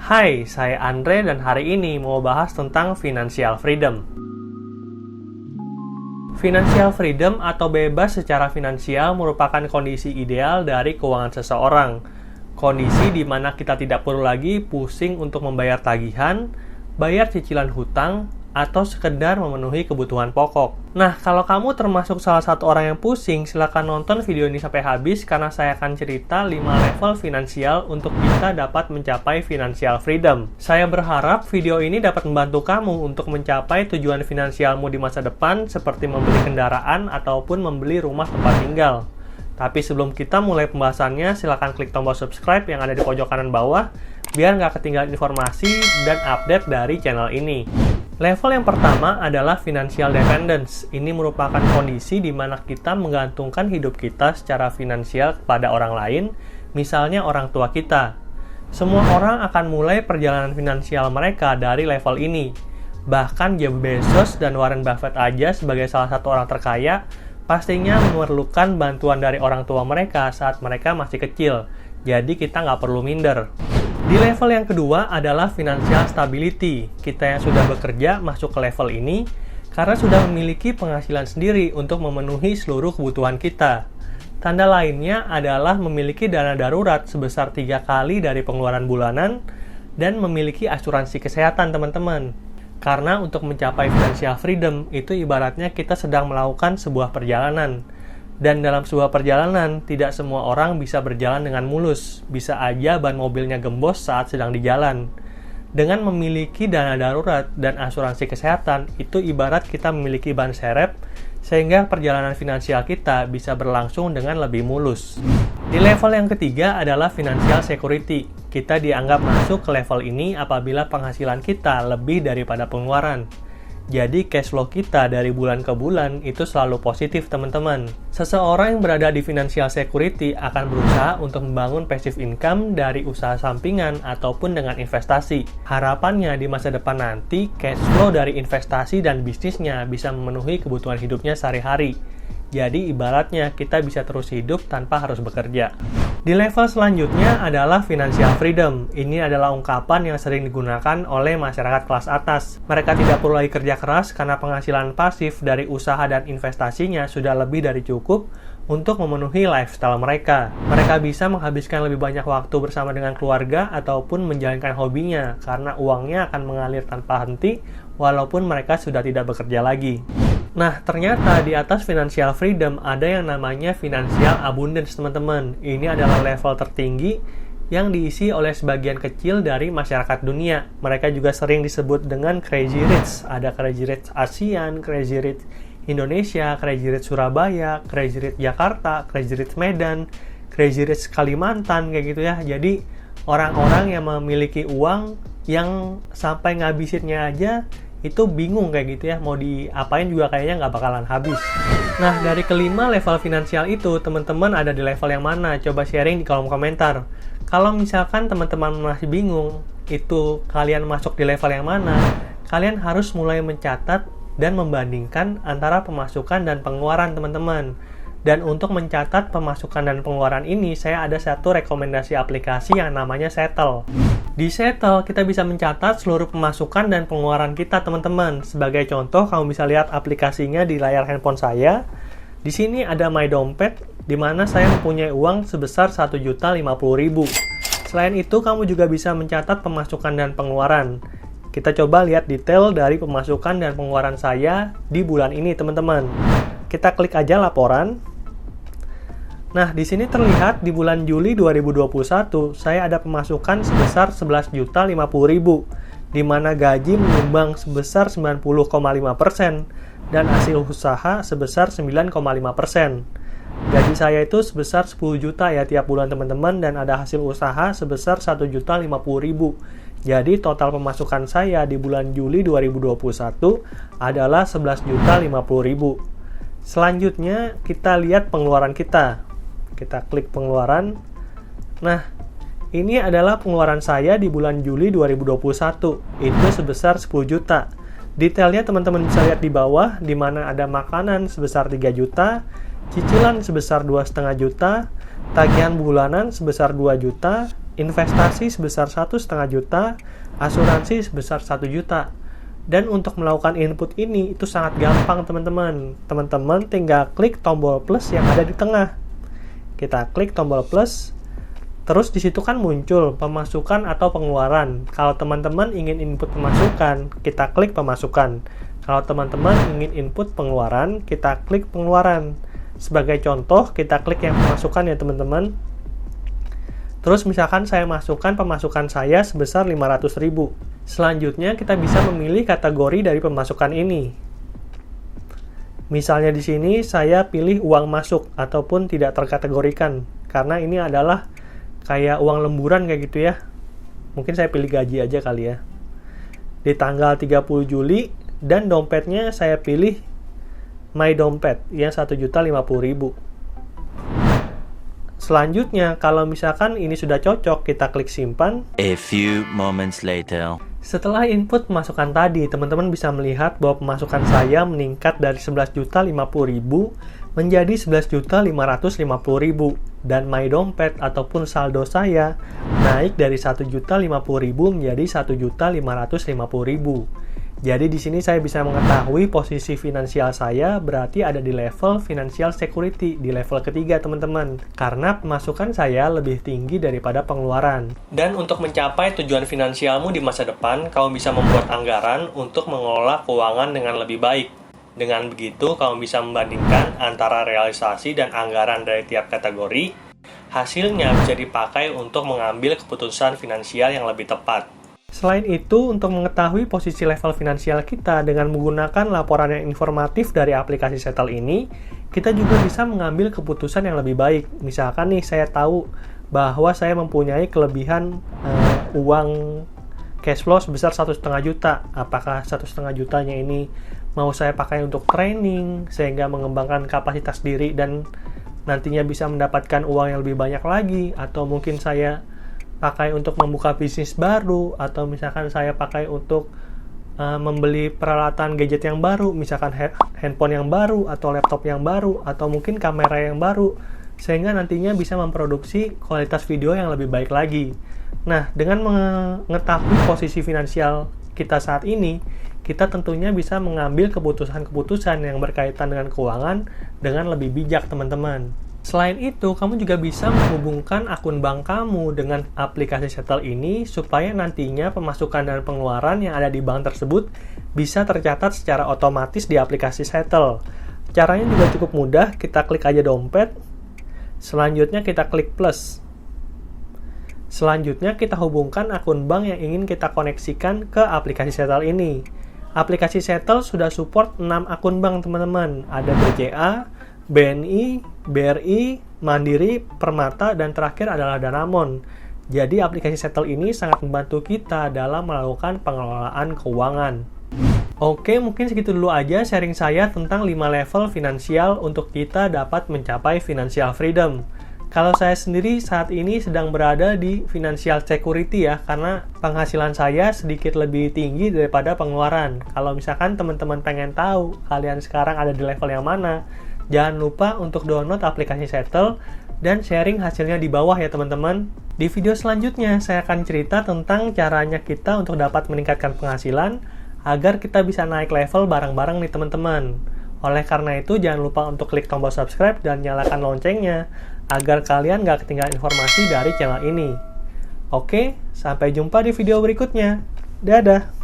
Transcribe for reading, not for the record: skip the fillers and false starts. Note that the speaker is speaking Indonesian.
Hai, saya Andre dan hari ini mau bahas tentang financial freedom. Financial freedom atau bebas secara finansial merupakan kondisi ideal dari keuangan seseorang. Kondisi di mana kita tidak perlu lagi pusing untuk membayar tagihan, bayar cicilan hutang, atau sekedar memenuhi kebutuhan pokok. Nah, kalau kamu termasuk salah satu orang yang pusing, silakan nonton video ini sampai habis karena saya akan cerita 5 level finansial untuk kita dapat mencapai financial freedom. Saya berharap video ini dapat membantu kamu untuk mencapai tujuan finansialmu di masa depan seperti membeli kendaraan ataupun membeli rumah tempat tinggal. Tapi sebelum kita mulai pembahasannya, silakan klik tombol subscribe yang ada di pojok kanan bawah biar nggak ketinggalan informasi dan update dari channel ini. Level yang pertama adalah financial dependence. Ini merupakan kondisi di mana kita menggantungkan hidup kita secara finansial kepada orang lain, misalnya orang tua kita. Semua orang akan mulai perjalanan finansial mereka dari level ini. Bahkan Jeff Bezos dan Warren Buffett aja sebagai salah satu orang terkaya, pastinya memerlukan bantuan dari orang tua mereka saat mereka masih kecil. Jadi kita nggak perlu minder. Di level yang kedua adalah financial stability. Kita yang sudah bekerja masuk ke level ini karena sudah memiliki penghasilan sendiri untuk memenuhi seluruh kebutuhan kita. Tanda lainnya adalah memiliki dana darurat sebesar 3 kali dari pengeluaran bulanan dan memiliki asuransi kesehatan, teman-teman. Karena untuk mencapai financial freedom itu ibaratnya kita sedang melakukan sebuah perjalanan. Dan dalam sebuah perjalanan, tidak semua orang bisa berjalan dengan mulus. Bisa aja ban mobilnya gembos saat sedang di jalan. Dengan memiliki dana darurat dan asuransi kesehatan, itu ibarat kita memiliki ban serep, sehingga perjalanan finansial kita bisa berlangsung dengan lebih mulus. Di level yang ketiga adalah financial security. Kita dianggap masuk ke level ini apabila penghasilan kita lebih daripada pengeluaran. Jadi cash flow kita dari bulan ke bulan itu selalu positif, teman-teman. Seseorang yang berada di financial security akan berusaha untuk membangun passive income dari usaha sampingan ataupun dengan investasi. Harapannya di masa depan nanti cash flow dari investasi dan bisnisnya bisa memenuhi kebutuhan hidupnya sehari-hari. Jadi ibaratnya kita bisa terus hidup tanpa harus bekerja. Di level selanjutnya adalah financial freedom. Ini adalah ungkapan yang sering digunakan oleh masyarakat kelas atas. Mereka tidak perlu lagi kerja keras karena penghasilan pasif dari usaha dan investasinya sudah lebih dari cukup untuk memenuhi lifestyle mereka. Mereka bisa menghabiskan lebih banyak waktu bersama dengan keluarga ataupun menjalankan hobinya karena uangnya akan mengalir tanpa henti walaupun mereka sudah tidak bekerja lagi. Nah, ternyata di atas financial freedom ada yang namanya financial abundance, teman-teman. Ini adalah level tertinggi yang diisi oleh sebagian kecil dari masyarakat dunia. Mereka juga sering disebut dengan crazy rich. Ada crazy rich ASEAN, crazy rich Indonesia, crazy rich Surabaya, crazy rich Jakarta, crazy rich Medan, crazy rich Kalimantan, kayak gitu ya. Jadi, orang-orang yang memiliki uang yang sampai ngabisinnya aja itu bingung kayak gitu ya, mau diapain juga kayaknya nggak bakalan habis. Nah, dari kelima level finansial itu, teman-teman ada di level yang mana? Coba sharing di kolom komentar. Kalau misalkan teman-teman masih bingung, itu kalian masuk di level yang mana, kalian harus mulai mencatat dan membandingkan antara pemasukan dan pengeluaran, teman-teman. Dan untuk mencatat pemasukan dan pengeluaran ini, saya ada satu rekomendasi aplikasi yang namanya Settle. Di Settle, kita bisa mencatat seluruh pemasukan dan pengeluaran kita, teman-teman. Sebagai contoh, kamu bisa lihat aplikasinya di layar handphone saya. Di sini ada My Dompet, di mana saya mempunyai uang sebesar 1.050.000. Selain itu, kamu juga bisa mencatat pemasukan dan pengeluaran. Kita coba lihat detail dari pemasukan dan pengeluaran saya di bulan ini, teman-teman. Kita klik aja laporan. Nah, di sini terlihat di bulan Juli 2021, saya ada pemasukan sebesar 11.050.000, di mana gaji menyumbang sebesar 90,5% dan hasil usaha sebesar 9,5%. Gaji saya itu sebesar 10 juta ya tiap bulan, teman-teman, dan ada hasil usaha sebesar 1.050.000. Jadi total pemasukan saya di bulan Juli 2021 adalah 11.050.000. Selanjutnya kita lihat pengeluaran kita. Kita klik pengeluaran. Nah, ini adalah pengeluaran saya di bulan Juli 2021. Itu sebesar 10 juta. Detailnya teman-teman bisa lihat di bawah, di mana ada makanan sebesar 3 juta, cicilan sebesar 2,5 juta, tagihan bulanan sebesar 2 juta, investasi sebesar 1,5 juta, asuransi sebesar 1 juta. Dan untuk melakukan input ini itu sangat gampang teman-teman. Teman-teman tinggal klik tombol plus yang ada di tengah. Kita klik tombol plus, terus di situ kan muncul pemasukan atau pengeluaran. Kalau teman-teman ingin input pemasukan, kita klik pemasukan. Kalau teman-teman ingin input pengeluaran, kita klik pengeluaran. Sebagai contoh, kita klik yang pemasukan ya teman-teman. Terus misalkan saya masukkan pemasukan saya sebesar 500.000. Selanjutnya kita bisa memilih kategori dari pemasukan ini. Misalnya di sini saya pilih uang masuk ataupun tidak terkategorikan, karena ini adalah kayak uang lemburan kayak gitu ya. Mungkin saya pilih gaji aja kali ya. Di tanggal 30 Juli dan dompetnya saya pilih My Dompet yang 1.050.000. Selanjutnya, kalau misalkan ini sudah cocok, kita klik simpan. A few moments later. Setelah input pemasukan tadi, teman-teman bisa melihat bahwa pemasukan saya meningkat dari 11.050.000 menjadi 11.550.000 dan My Dompet ataupun saldo saya naik dari 1.050.000 menjadi 1.550.000. Jadi di sini saya bisa mengetahui posisi finansial saya berarti ada di level financial security, di level ketiga teman-teman. Karena pemasukan saya lebih tinggi daripada pengeluaran. Dan untuk mencapai tujuan finansialmu di masa depan, kamu bisa membuat anggaran untuk mengelola keuangan dengan lebih baik. Dengan begitu, kamu bisa membandingkan antara realisasi dan anggaran dari tiap kategori. Hasilnya bisa dipakai untuk mengambil keputusan finansial yang lebih tepat. Selain itu, untuk mengetahui posisi level finansial kita dengan menggunakan laporan yang informatif dari aplikasi Settle ini, kita juga bisa mengambil keputusan yang lebih baik. Misalkan nih, saya tahu bahwa saya mempunyai kelebihan uang cash flow sebesar 1,5 juta. Apakah 1,5 jutanya ini mau saya pakai untuk training, sehingga mengembangkan kapasitas diri dan nantinya bisa mendapatkan uang yang lebih banyak lagi, atau mungkin saya pakai untuk membuka bisnis baru, atau misalkan saya pakai untuk membeli peralatan gadget yang baru, misalkan handphone yang baru, atau laptop yang baru, atau mungkin kamera yang baru, sehingga nantinya bisa memproduksi kualitas video yang lebih baik lagi. Nah, dengan mengetahui posisi finansial kita saat ini, kita tentunya bisa mengambil keputusan-keputusan yang berkaitan dengan keuangan dengan lebih bijak, teman-teman. Selain itu, kamu juga bisa menghubungkan akun bank kamu dengan aplikasi Settle ini supaya nantinya pemasukan dan pengeluaran yang ada di bank tersebut bisa tercatat secara otomatis di aplikasi Settle. Caranya juga cukup mudah, kita klik aja dompet, selanjutnya kita klik plus. Selanjutnya kita hubungkan akun bank yang ingin kita koneksikan ke aplikasi Settle ini. Aplikasi Settle sudah support 6 akun bank teman-teman, ada BCA, BNI, BRI, Mandiri, Permata, dan terakhir adalah Danamon. Jadi aplikasi Settle ini sangat membantu kita dalam melakukan pengelolaan keuangan. Oke, mungkin segitu dulu aja sharing saya tentang 5 level finansial untuk kita dapat mencapai financial freedom. Kalau saya sendiri saat ini sedang berada di financial security ya, karena penghasilan saya sedikit lebih tinggi daripada pengeluaran. Kalau misalkan teman-teman pengen tahu kalian sekarang ada di level yang mana, jangan lupa untuk download aplikasi Settle dan sharing hasilnya di bawah ya teman-teman. Di video selanjutnya saya akan cerita tentang caranya kita untuk dapat meningkatkan penghasilan agar kita bisa naik level bareng-bareng nih teman-teman. Oleh karena itu jangan lupa untuk klik tombol subscribe dan nyalakan loncengnya agar kalian gak ketinggalan informasi dari channel ini. Oke, sampai jumpa di video berikutnya. Dadah!